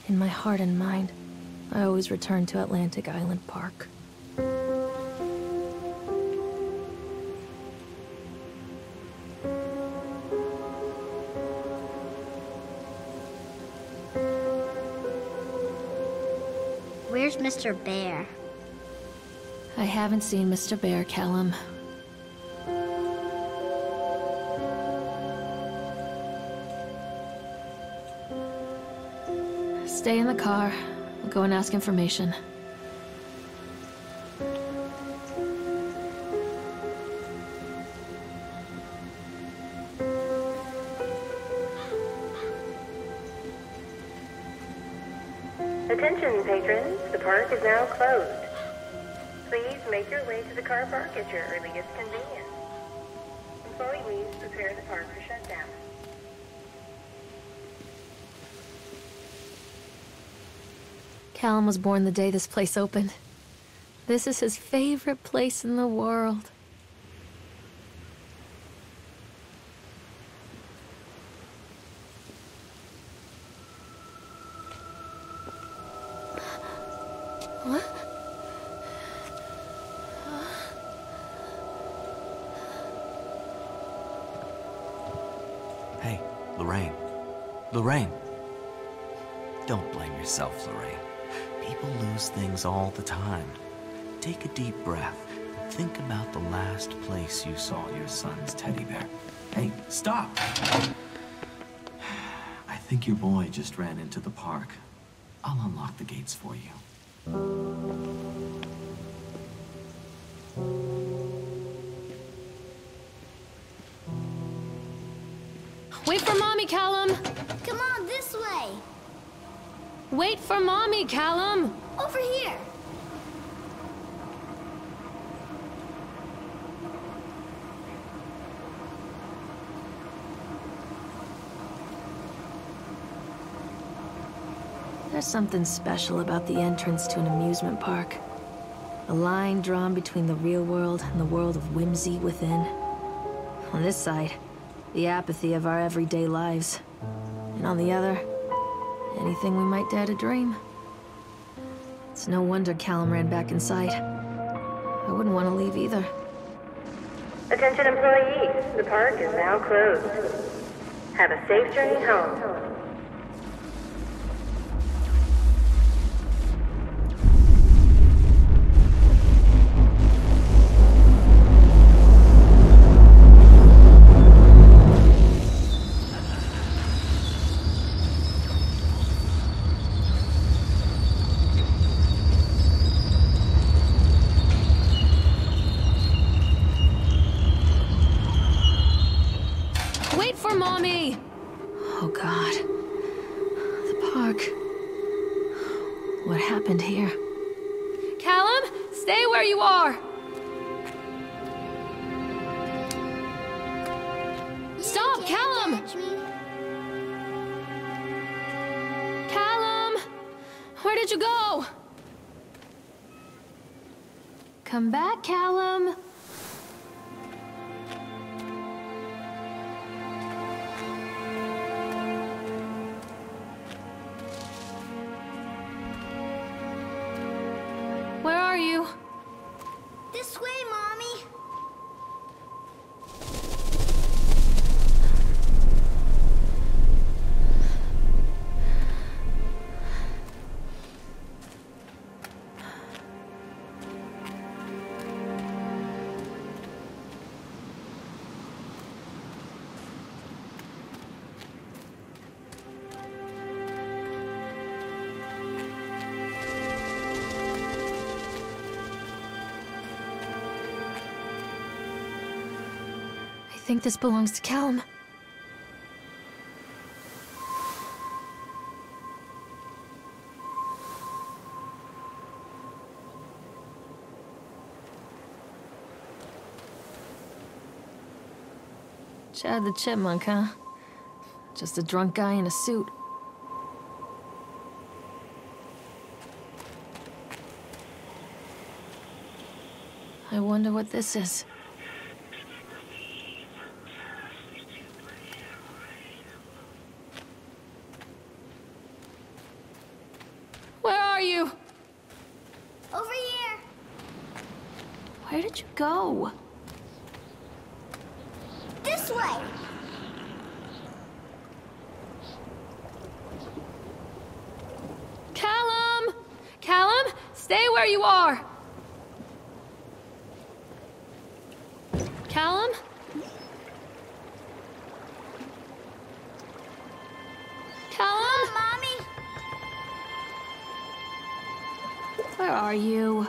In my heart and mind, I always return to Atlantic Island Park. Where's Mr. Bear? I haven't seen Mr. Bear, Callum. Stay in the car. We'll go and ask information. Attention, patrons. The park is now closed. Please make your way to the car park at your earliest convenience. Employees prepare the park for shutdown. Callum was born the day this place opened. This is his favorite place in the world. What? Hey, Lorraine. Lorraine! Don't blame yourself, Lorraine. People lose things all the time. Take a deep breath and think about the last place you saw your son's teddy bear. Hey, stop! I think your boy just ran into the park. I'll unlock the gates for you. Wait for Mommy, Callum! Come on, this way! Wait for Mommy, Callum! Over here! There's something special about the entrance to an amusement park. A line drawn between the real world and the world of whimsy within. On this side, the apathy of our everyday lives. And on the other, anything we might dare to dream. It's no wonder Callum ran back inside. I wouldn't want to leave either. Attention employees, the park is now closed. Have a safe journey home. Wait for Mommy! Oh God. The park. What happened here? Callum, stay where you are! Stop, Callum! Callum! Where did you go? Come back, Callum! Where are you? This way, Mommy! I think this belongs to Callum. Chad the Chipmunk, huh? Just a drunk guy in a suit. I wonder what this is. Where did you go? This way! Callum! Callum, stay where you are! Callum? Callum? Mommy! Where are you?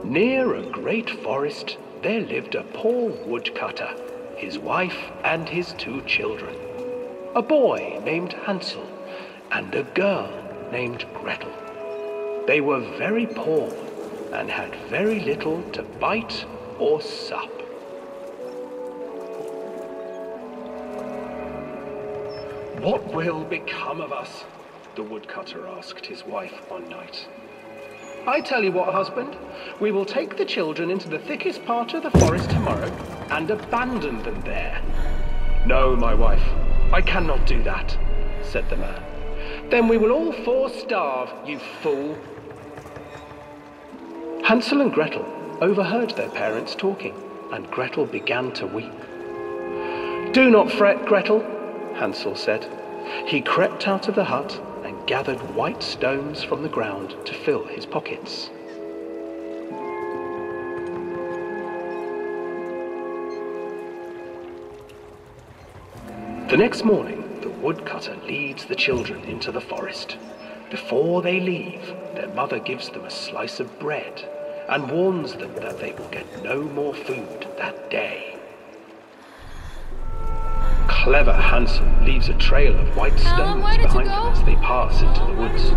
Near a great forest, there lived a poor woodcutter, his wife and his 2 children. A boy named Hansel and a girl named Gretel. They were very poor and had very little to bite or sup. "What will become of us?" the woodcutter asked his wife one night. "I tell you what, husband, we will take the children into the thickest part of the forest tomorrow and abandon them there." "No, my wife, I cannot do that," said the man. "Then we will all 4 starve, you fool." Hansel and Gretel overheard their parents talking, and Gretel began to weep. "Do not fret, Gretel," Hansel said. He crept out of the hut and gathered white stones from the ground to fill his pockets. The next morning, the woodcutter leads the children into the forest. Before they leave, their mother gives them a slice of bread and warns them that they will get no more food that day. Clever Hansel leaves a trail of white stones behind them as they pass into the woods.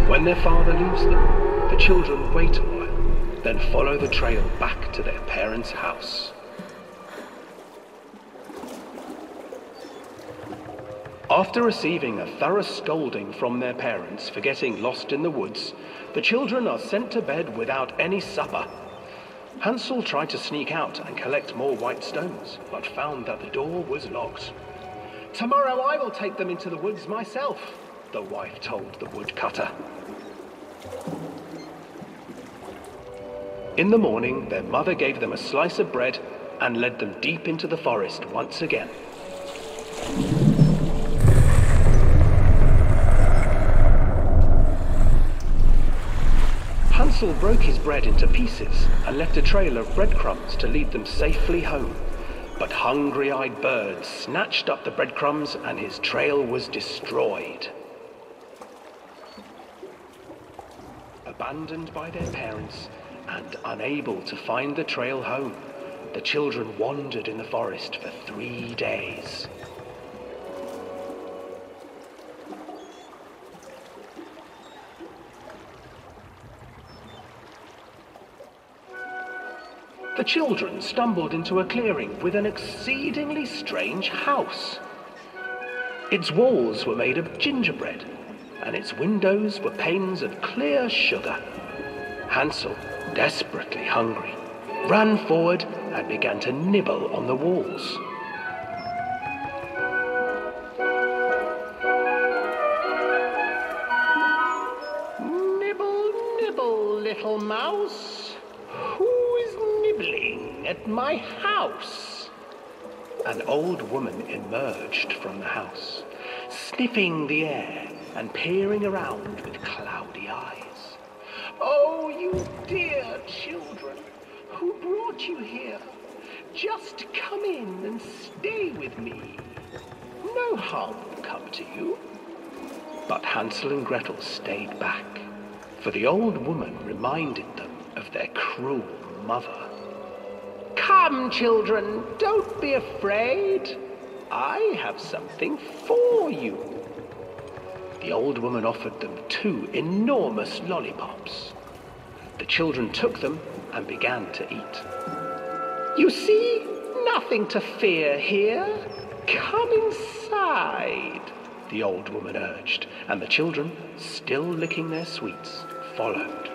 When their father leaves them, the children wait a while, then follow the trail back to their parents' house. After receiving a thorough scolding from their parents for getting lost in the woods, the children are sent to bed without any supper. Hansel tried to sneak out and collect more white stones, but found that the door was locked. "Tomorrow I will take them into the woods myself," the wife told the woodcutter. In the morning, their mother gave them a slice of bread and led them deep into the forest once again. Hansel broke his bread into pieces and left a trail of breadcrumbs to lead them safely home. But hungry-eyed birds snatched up the breadcrumbs and his trail was destroyed. Abandoned by their parents and unable to find the trail home, the children wandered in the forest for 3 days. The children stumbled into a clearing with an exceedingly strange house. Its walls were made of gingerbread, and its windows were panes of clear sugar. Hansel, desperately hungry, ran forward and began to nibble on the walls. "Nibble, nibble, little mouse. Who is nibbling at my house?" An old woman emerged from the house, sniffing the air and peering around with cloudy eyes. "Oh, you dear children, who brought you here? Just come in and stay with me. No harm will come to you." But Hansel and Gretel stayed back. for the old woman reminded them of their cruel mother. "Come, children, don't be afraid. I have something for you." The old woman offered them 2 enormous lollipops. The children took them and began to eat. "You see, nothing to fear here. Come inside," the old woman urged, and the children, still licking their sweets, followed.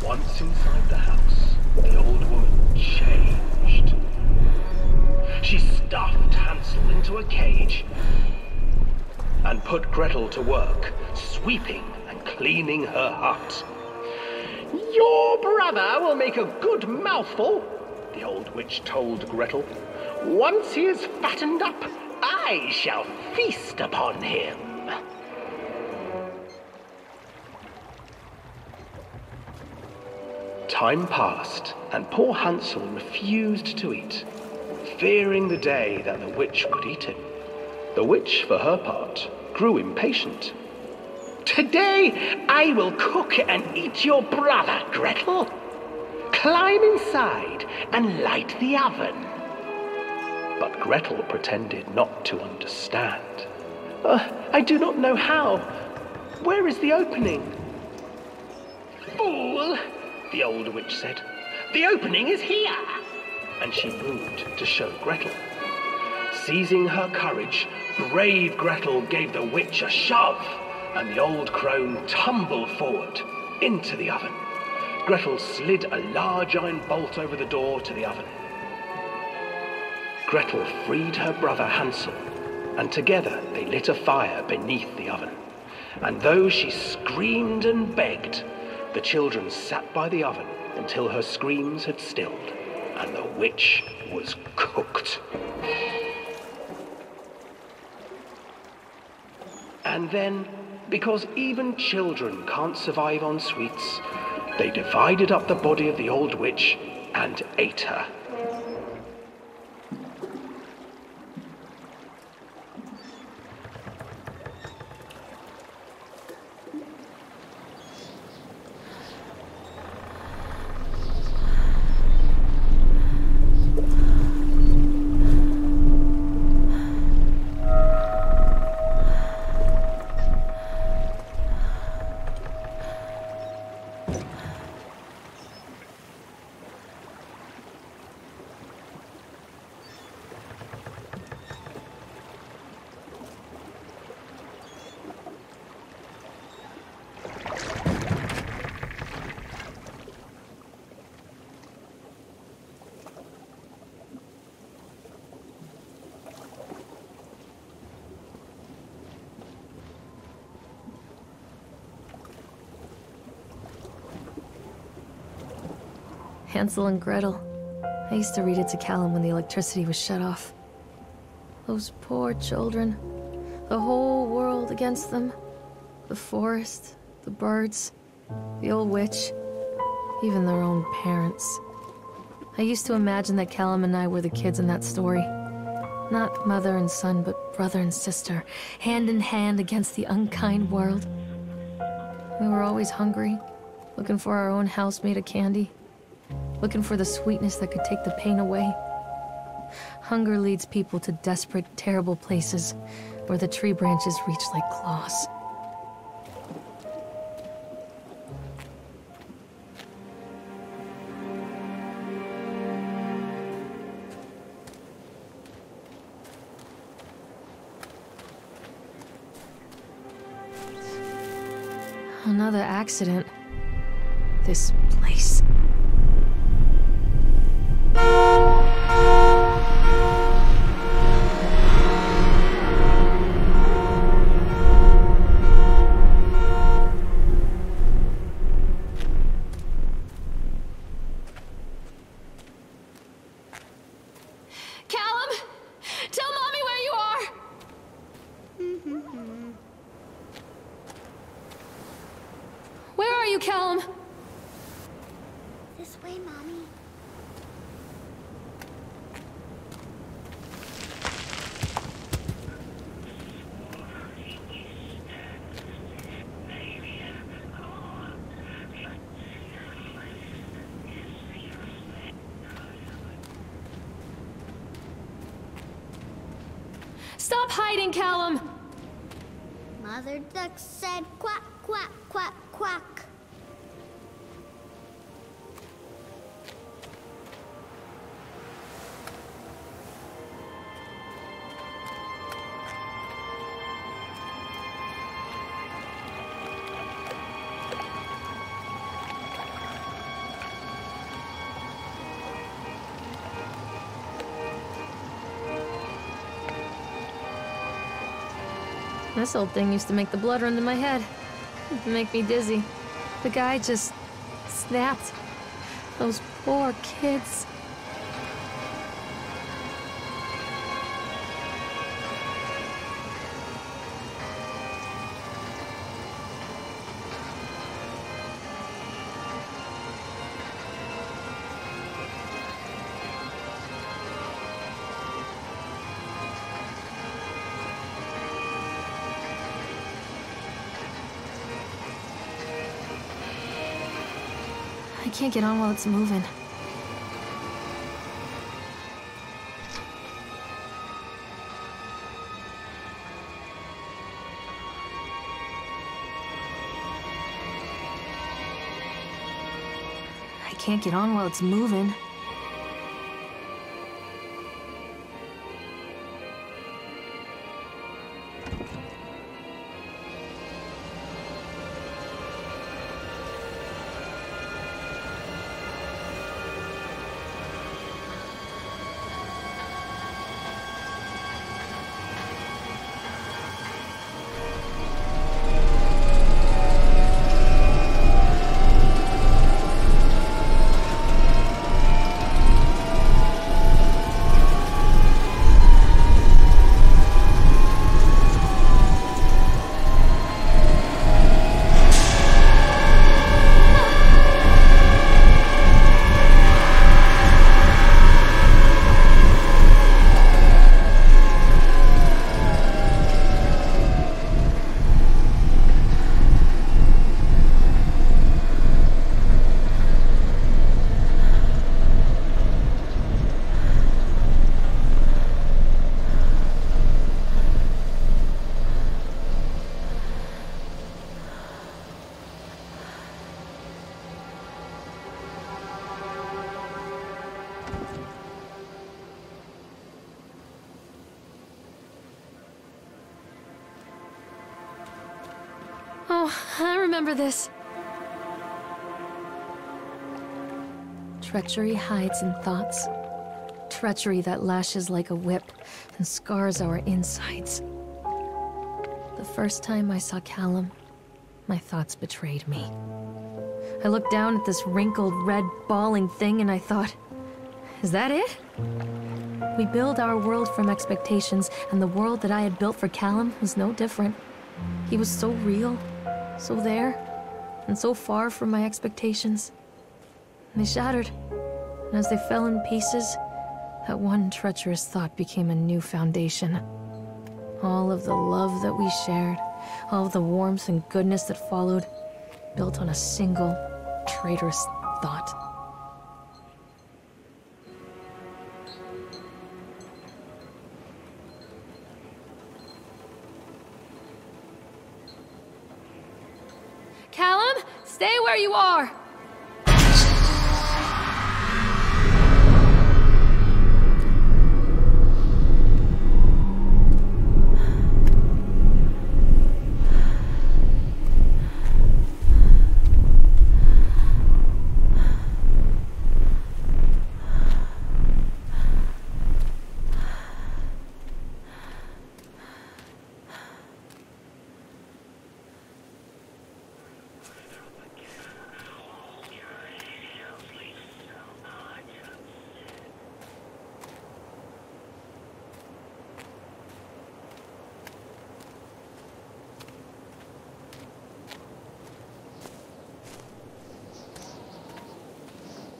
Once inside the house, the old woman changed. She stuffed Hansel into a cage and put Gretel to work, sweeping and cleaning her hut. "Your brother will make a good mouthful," the old witch told Gretel. "Once he is fattened up, I shall feast upon him." Time passed, and poor Hansel refused to eat, fearing the day that the witch would eat him. The witch, for her part, grew impatient. "Today I will cook and eat your brother, Gretel. Climb inside and light the oven." But Gretel pretended not to understand. "I do not know how. Where is the opening?" "Fool," the old witch said. "The opening is here." And she moved to show Gretel. Seizing her courage, brave Gretel gave the witch a shove, and the old crone tumbled forward into the oven. Gretel slid a large iron bolt over the door to the oven. Gretel freed her brother Hansel, and together they lit a fire beneath the oven. And though she screamed and begged, the children sat by the oven until her screams had stilled, and the witch was cooked. And then, because even children can't survive on sweets, they divided up the body of the old witch and ate her. Hansel and Gretel. I used to read it to Callum when the electricity was shut off. Those poor children. The whole world against them. The forest, the birds, the old witch, even their own parents. I used to imagine that Callum and I were the kids in that story. Not mother and son, but brother and sister, hand in hand against the unkind world. We were always hungry, looking for our own house made of candy. Looking for the sweetness that could take the pain away. Hunger leads people to desperate, terrible places where the tree branches reach like claws. Another accident. This place. Callum! This way, Mommy. Stop hiding, Callum! Mother Duck said quack, quack, quack, quack. This old thing used to make the blood run to my head. It'd make me dizzy. The guy just snapped. Those poor kids. I can't get on while it's moving. I can't get on while it's moving. Oh, I remember this. Treachery hides in thoughts. Treachery that lashes like a whip and scars our insides. The first time I saw Callum, my thoughts betrayed me. I looked down at this wrinkled, red, bawling thing and I thought, is that it? We build our world from expectations, and the world that I had built for Callum was no different. He was so real, so there, and so far from my expectations. They shattered, and as they fell in pieces, that one treacherous thought became a new foundation. All of the love that we shared, all of the warmth and goodness that followed, built on a single, traitorous thought. Callum, stay where you are!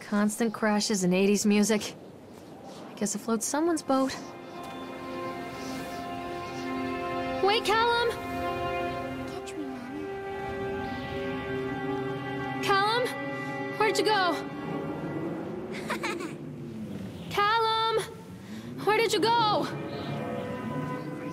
Constant crashes and 80s music. I guess it floats someone's boat. Wait, Callum! Catch me, Mommy. Callum? Where'd you go? Callum! Where did you go? Over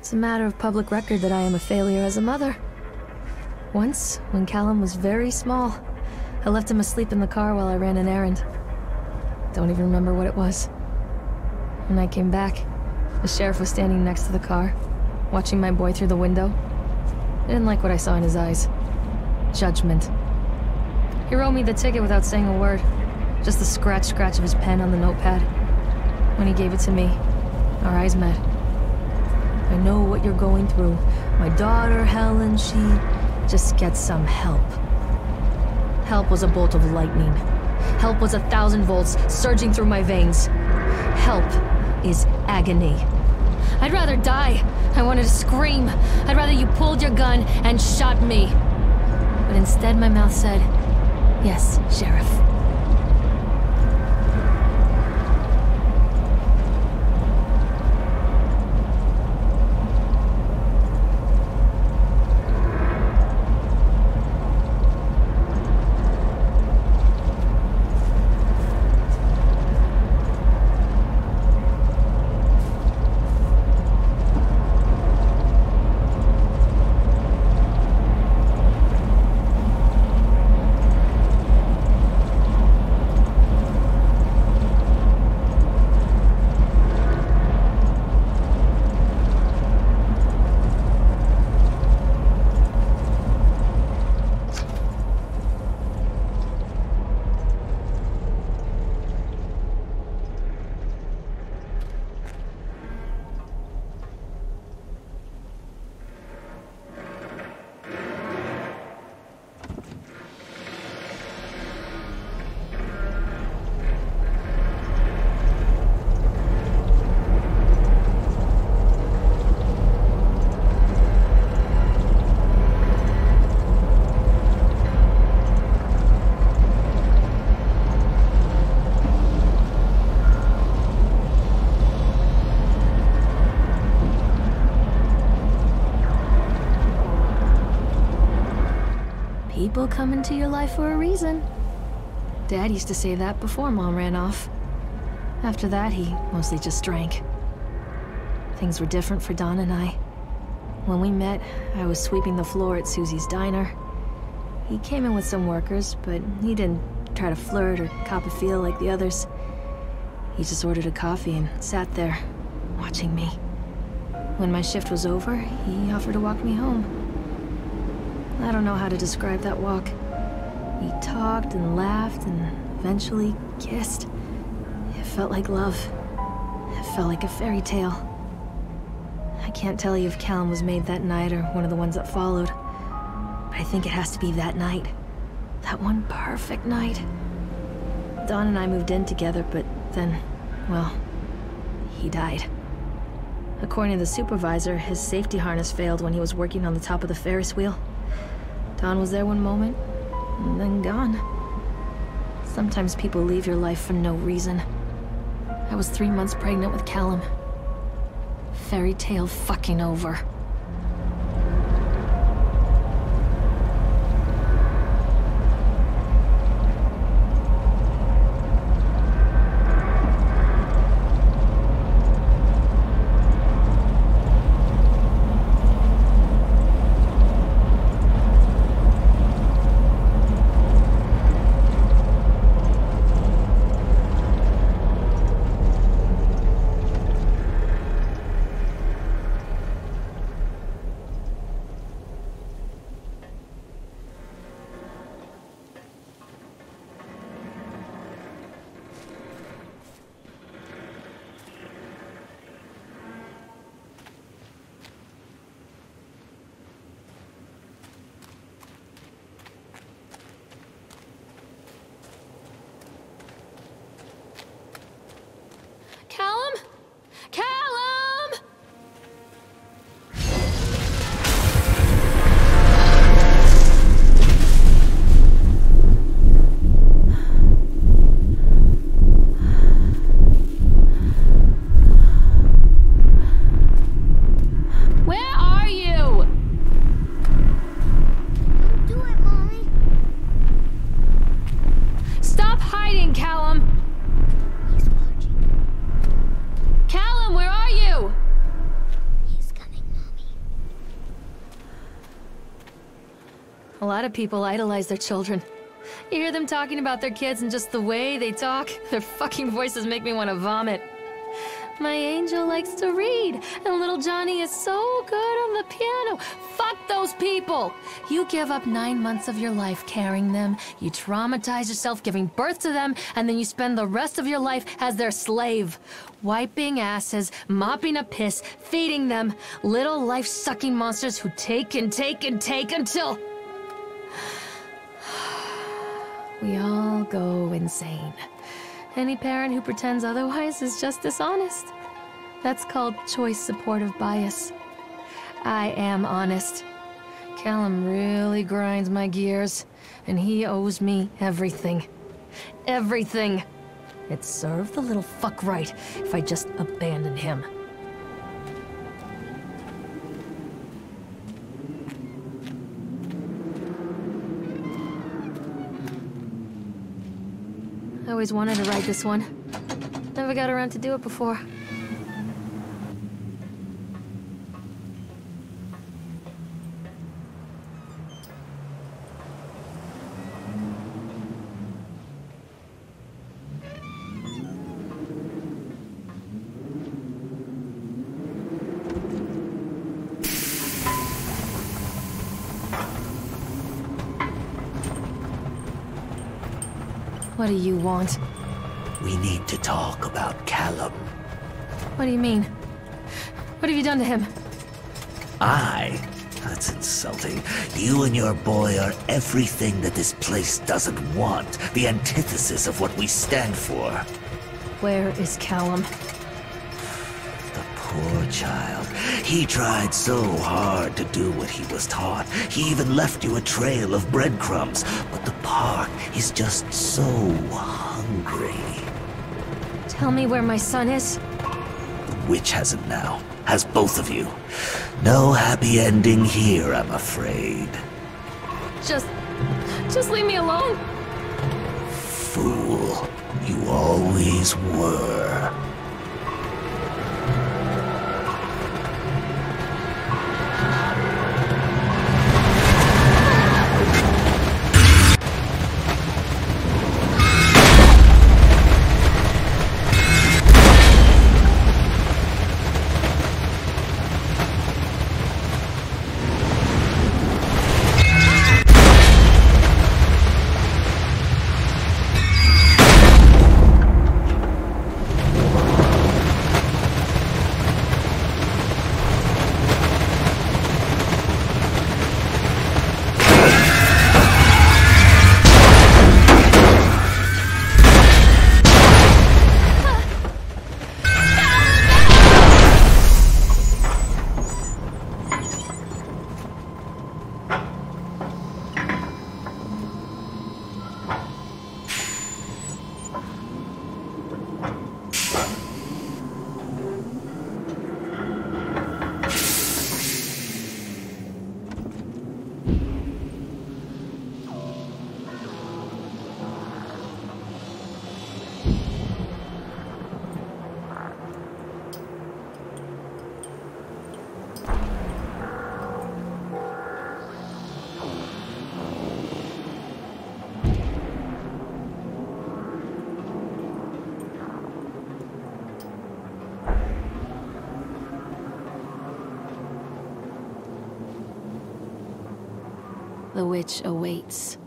It's a matter of public record that I am a failure as a mother. Once, when Callum was very small, I left him asleep in the car while I ran an errand. Don't even remember what it was. When I came back, the sheriff was standing next to the car, watching my boy through the window. I didn't like what I saw in his eyes. Judgment. He wrote me the ticket without saying a word, just the scratch of his pen on the notepad. When he gave it to me, our eyes met. I know what you're going through. My daughter, Helen, she just gets some help. Help was a bolt of lightning. Help was 1,000 volts surging through my veins. Help is agony. I'd rather die. I wanted to scream. I'd rather you pulled your gun and shot me. But instead my mouth said, "Yes, Sheriff." People come into your life for a reason. Dad used to say that before Mom ran off. After that, he mostly just drank. Things were different for Don and I. When we met, I was sweeping the floor at Susie's diner. He came in with some workers, but he didn't try to flirt or cop a feel like the others. He just ordered a coffee and sat there, watching me. When my shift was over, he offered to walk me home. I don't know how to describe that walk. We talked and laughed and eventually kissed. It felt like love. It felt like a fairy tale. I can't tell you if Callum was made that night or one of the ones that followed, but I think it has to be that night. That one perfect night. Dawn and I moved in together, but then, well, he died. According to the supervisor, his safety harness failed when he was working on the top of the Ferris wheel. Dawn was there one moment, and then gone. Sometimes people leave your life for no reason. I was 3 months pregnant with Callum. Fairy tale fucking over. A lot of people idolize their children. You hear them talking about their kids and just the way they talk, their fucking voices make me want to vomit. My angel likes to read, and little Johnny is so good on the piano. Fuck those people! You give up 9 months of your life carrying them, you traumatize yourself giving birth to them, and then you spend the rest of your life as their slave. Wiping asses, mopping up piss, feeding them. Little life-sucking monsters who take and take and take until... we all go insane. Any parent who pretends otherwise is just dishonest. That's called choice supportive bias. I am honest. Callum really grinds my gears, and he owes me everything. Everything. It'd serve the little fuck right if I just abandoned him. I always wanted to ride this one. Never got around to do it before. What do you want? We need to talk about Callum. What do you mean? What have you done to him? That's insulting. You and your boy are everything that this place doesn't want. The antithesis of what we stand for. Where is Callum? The poor child. He tried so hard to do what he was taught. He even left you a trail of breadcrumbs. But the park is just so hungry. Tell me where my son is. The witch has him now. Has both of you. No happy ending here, I'm afraid. Just leave me alone. Fool. You always were. The witch awaits.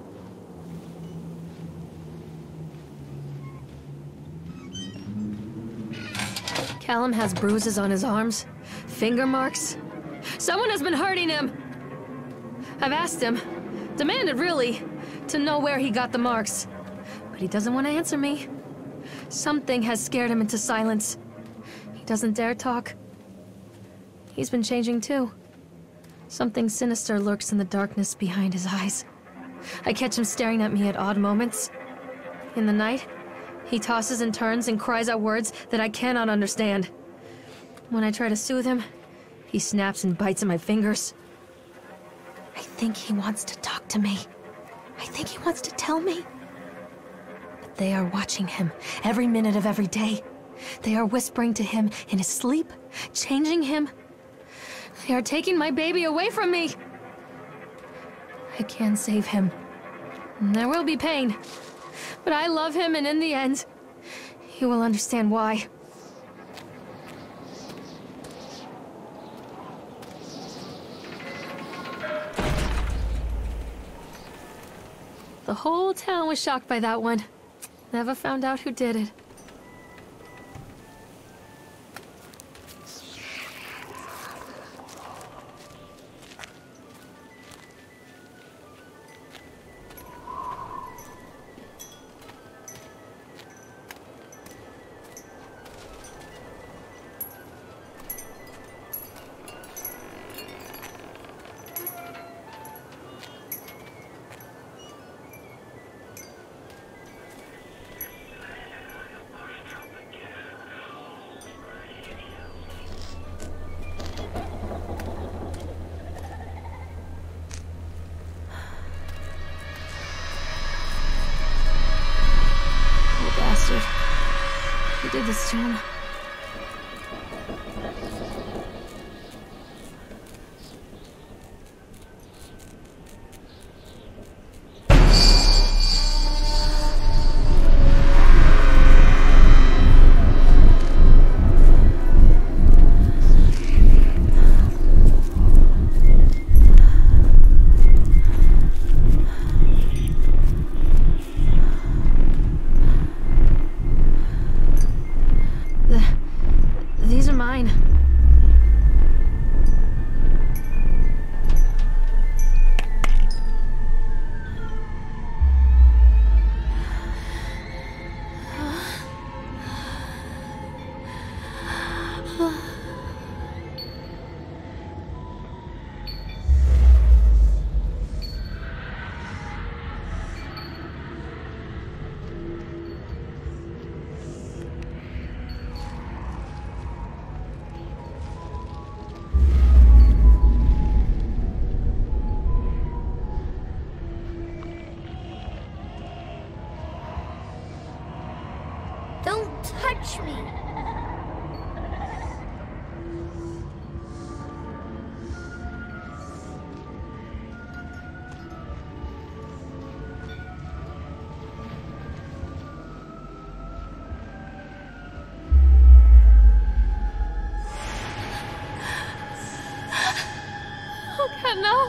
Callum has bruises on his arms, finger marks. Someone has been hurting him! I've asked him, demanded really, to know where he got the marks. But he doesn't want to answer me. Something has scared him into silence. He doesn't dare talk. He's been changing too. Something sinister lurks in the darkness behind his eyes. I catch him staring at me at odd moments. In the night, he tosses and turns and cries out words that I cannot understand. When I try to soothe him, he snaps and bites at my fingers. I think he wants to talk to me. I think he wants to tell me. But they are watching him every minute of every day. They are whispering to him in his sleep, changing him. They are taking my baby away from me. I can save him. There will be pain, but I love him, and in the end, he will understand why. The whole town was shocked by that one. Never found out who did it. Who did this to him? These are mine. Don't touch me! Oh God, no!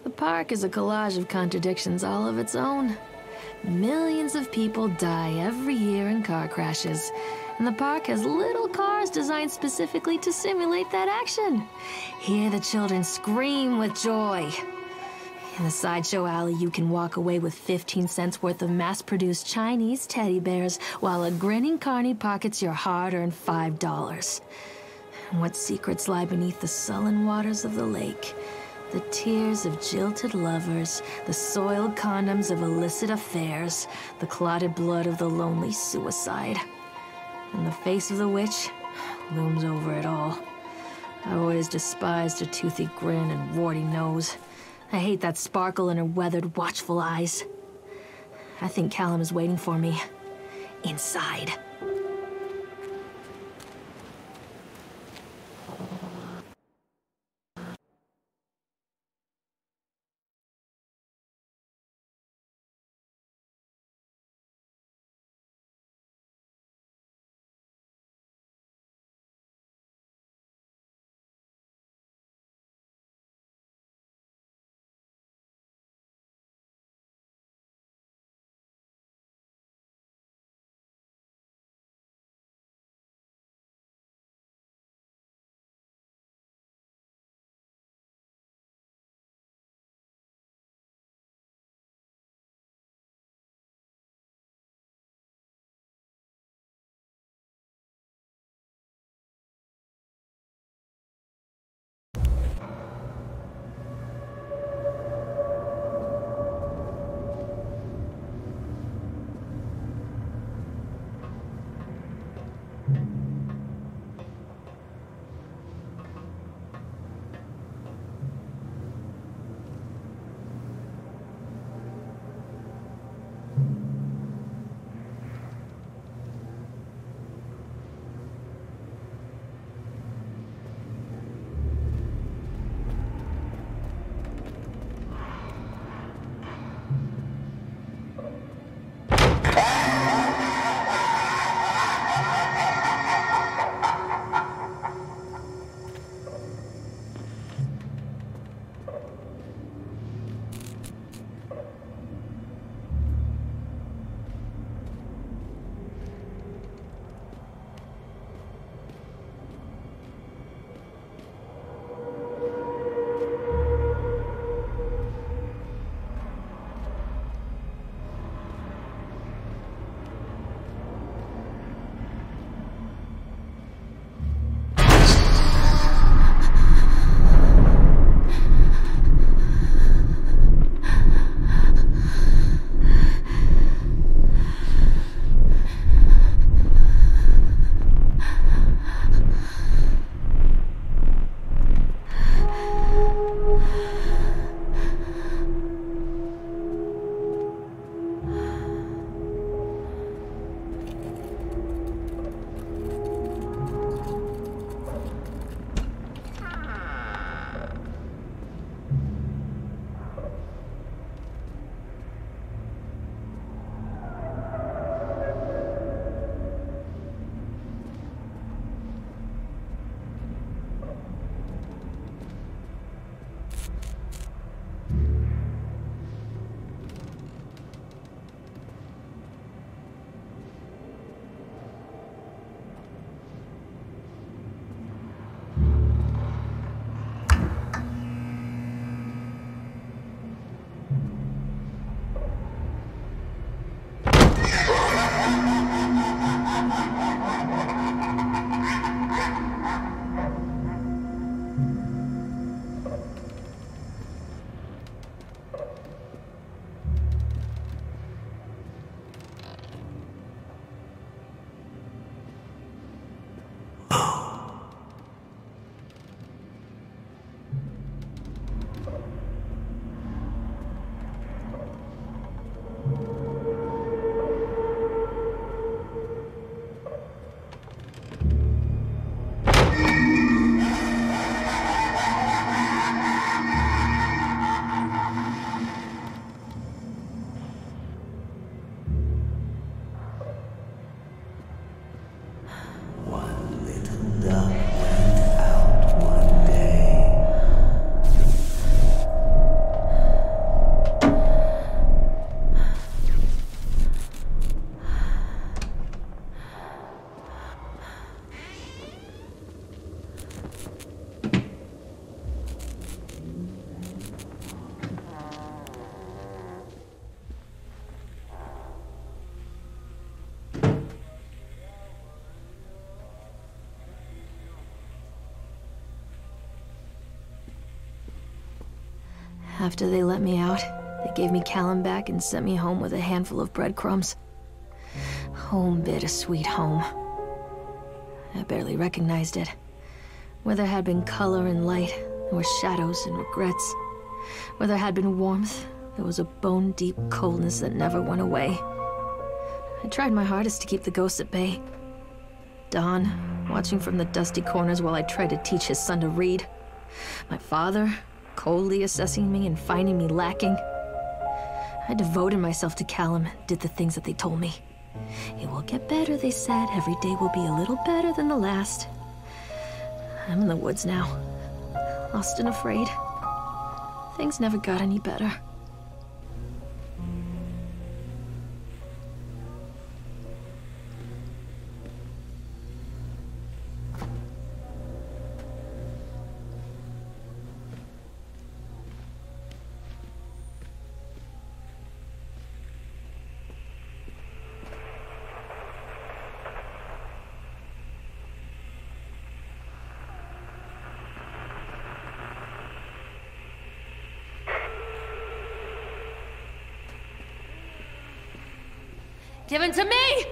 The park is a collage of contradictions all of its own. Millions of people die every year in car crashes, and the park has little cars designed specifically to simulate that action. Hear the children scream with joy. In the sideshow alley, you can walk away with 15 cents worth of mass-produced Chinese teddy bears, while a grinning carny pockets your hard-earned $5. And what secrets lie beneath the sullen waters of the lake? The tears of jilted lovers, the soiled condoms of illicit affairs, the clotted blood of the lonely suicide. And the face of the witch looms over it all. I always despised her toothy grin and warty nose. I hate that sparkle in her weathered, watchful eyes. I think Callum is waiting for me. Inside. After they let me out, they gave me Callum back and sent me home with a handful of breadcrumbs. Home, bittersweet home. I barely recognized it. Where there had been color and light, there were shadows and regrets. Where there had been warmth, there was a bone-deep coldness that never went away. I tried my hardest to keep the ghosts at bay. Don, watching from the dusty corners while I tried to teach his son to read. My father, coldly assessing me and finding me lacking. I devoted myself to Callum and did the things that they told me. It will get better, they said. Every day will be a little better than the last. I'm in the woods now, lost and afraid. Things never got any better. Give him to me!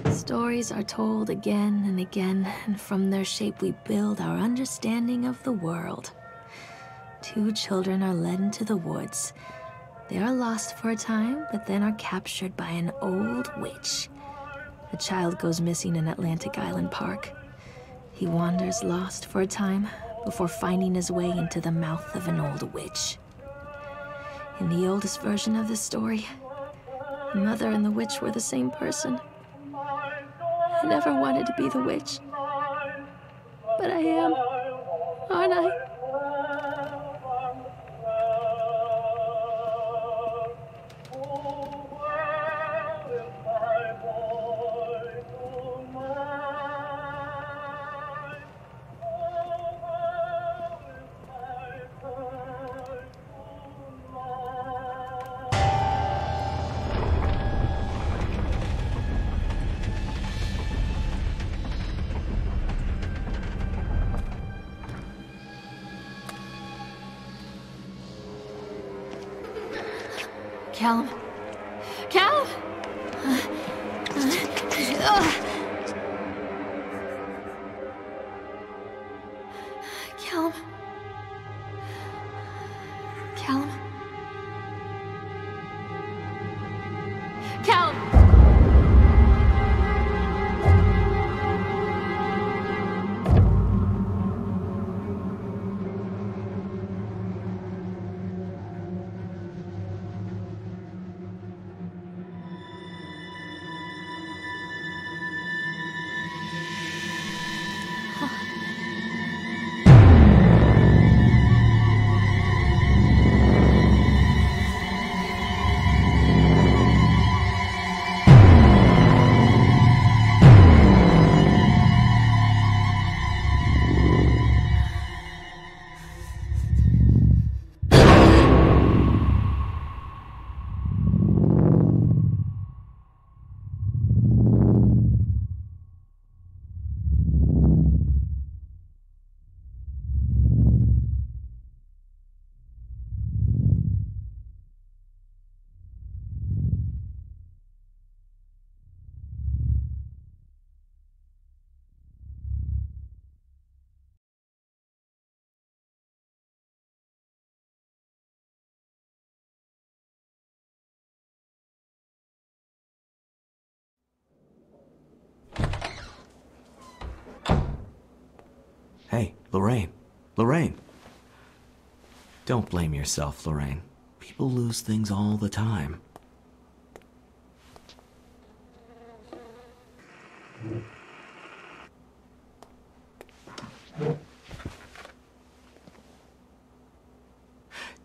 Stories are told again and again, and from their shape we build our understanding of the world. Two children are led into the woods. They are lost for a time, but then are captured by an old witch. The child goes missing in Atlantic Island Park. He wanders lost for a time before finding his way into the mouth of an old witch. In the oldest version of the story, the mother and the witch were the same person. I never wanted to be the witch, but I am, aren't I? Callum? Callum? Callum? Callum? Callum! Hey, Lorraine. Lorraine. Don't blame yourself, Lorraine. People lose things all the time.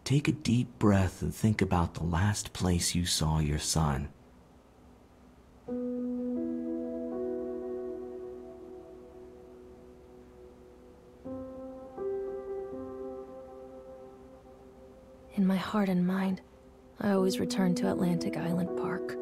Take a deep breath and think about the last place you saw your son. In my heart and mind, I always return to Atlantic Island Park.